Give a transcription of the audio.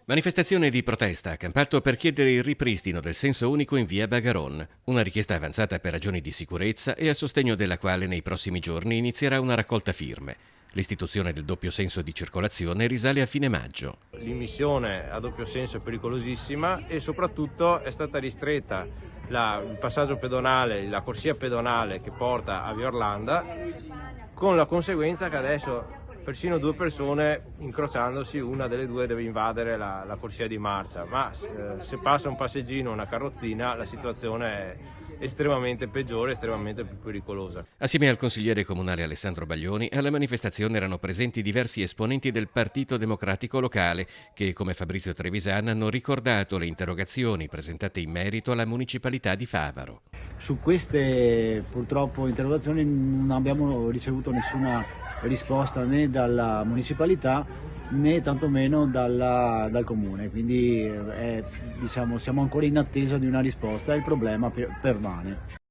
Manifestazione di protesta a Campalto per chiedere il ripristino del senso unico in via Bagaron, una richiesta avanzata per ragioni di sicurezza e a sostegno della quale nei prossimi giorni inizierà una raccolta firme. L'istituzione del doppio senso di circolazione risale a fine maggio. L'immissione a doppio senso è pericolosissima e soprattutto è stata ristretta il passaggio pedonale, la corsia pedonale che porta a via Orlando, con la conseguenza che adesso persino due persone incrociandosi, una delle due deve invadere la corsia di marcia, ma se passa un passeggino o una carrozzina la situazione è estremamente peggiore, estremamente più pericolosa. Assieme al consigliere comunale Alessandro Baglioni, alla manifestazione erano presenti diversi esponenti del Partito Democratico locale che, come Fabrizio Trevisan, hanno ricordato le interrogazioni presentate in merito alla municipalità di Favaro. Su queste purtroppo interrogazioni non abbiamo ricevuto nessuna risposta né dalla municipalità né tantomeno dal comune, quindi siamo ancora in attesa di una risposta e il problema permane.